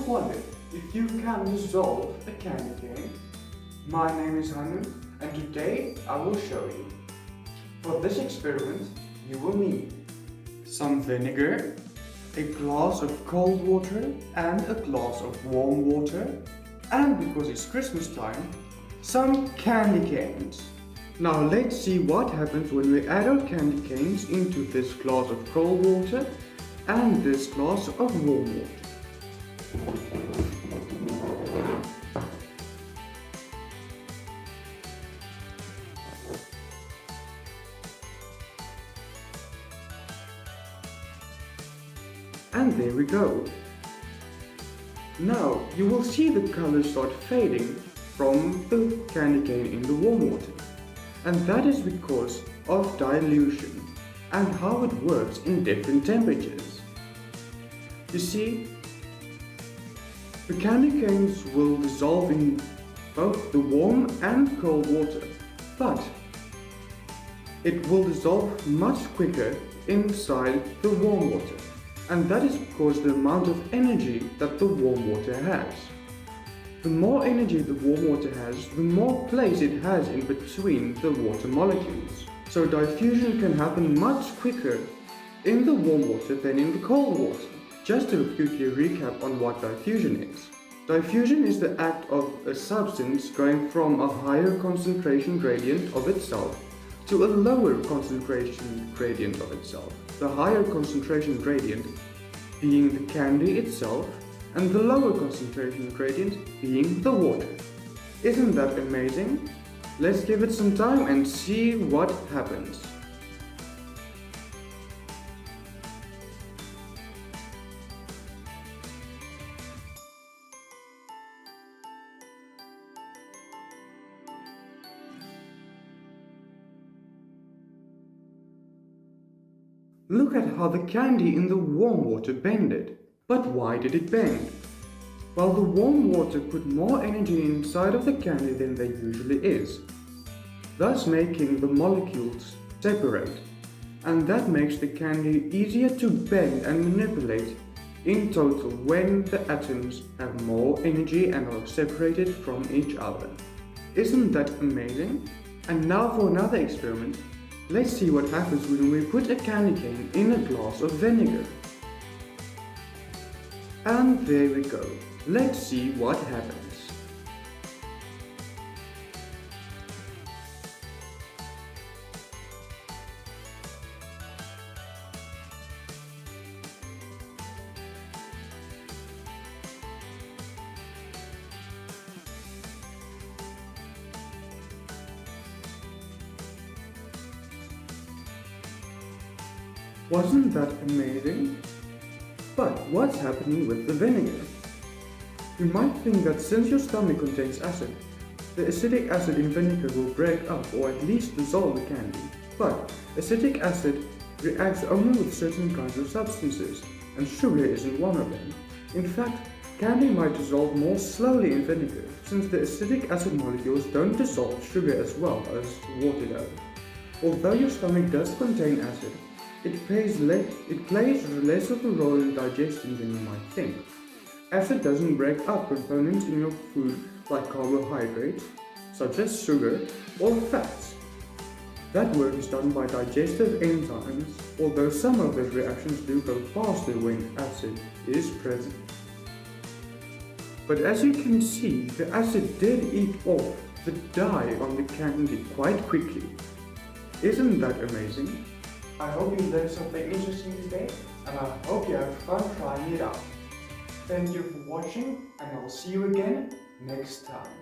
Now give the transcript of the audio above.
wondered if you can dissolve a candy cane? My name is Hanu and today I will show you. For this experiment you will need some vinegar, a glass of cold water and a glass of warm water, and because it's Christmas time, some candy canes. Now let's see what happens when we add our candy canes into this glass of cold water and this glass of warm water. And there we go. Now you will see the colors start fading from the candy cane in the warm water. And that is because of dilution and how it works in different temperatures. You see, the candy canes will dissolve in both the warm and cold water, but it will dissolve much quicker inside the warm water. And that is because the amount of energy that the warm water has. The more energy the warm water has, the more place it has in between the water molecules. So diffusion can happen much quicker in the warm water than in the cold water. Just to quickly recap on what diffusion is. Diffusion is the act of a substance going from a higher concentration gradient of itself to a lower concentration gradient of itself. The higher concentration gradient being the candy itself and the lower concentration gradient being the water. Isn't that amazing? Let's give it some time and see what happens. Look at how the candy in the warm water bended. But why did it bend? Well, the warm water put more energy inside of the candy than there usually is, thus making the molecules separate. And that makes the candy easier to bend and manipulate in total when the atoms have more energy and are separated from each other. Isn't that amazing? And now for another experiment. Let's see what happens when we put a candy cane in a glass of vinegar. And there we go. Let's see what happens. Wasn't that amazing? But what's happening with the vinegar? You might think that since your stomach contains acid, the acidic acid in vinegar will break up or at least dissolve the candy. But acetic acid reacts only with certain kinds of substances, and sugar isn't one of them. In fact, candy might dissolve more slowly in vinegar, since the acidic acid molecules don't dissolve sugar as well as water does. Although your stomach does contain acid, it plays less of a role in digestion than you might think. Acid doesn't break up components in your food like carbohydrates, such as sugar or fats. That work is done by digestive enzymes, although some of those reactions do go faster when acid is present. But as you can see, the acid did eat off the dye on the candy quite quickly. Isn't that amazing? I hope you learned something interesting today, and I hope you have fun trying it out. Thank you for watching, and I'll see you again next time.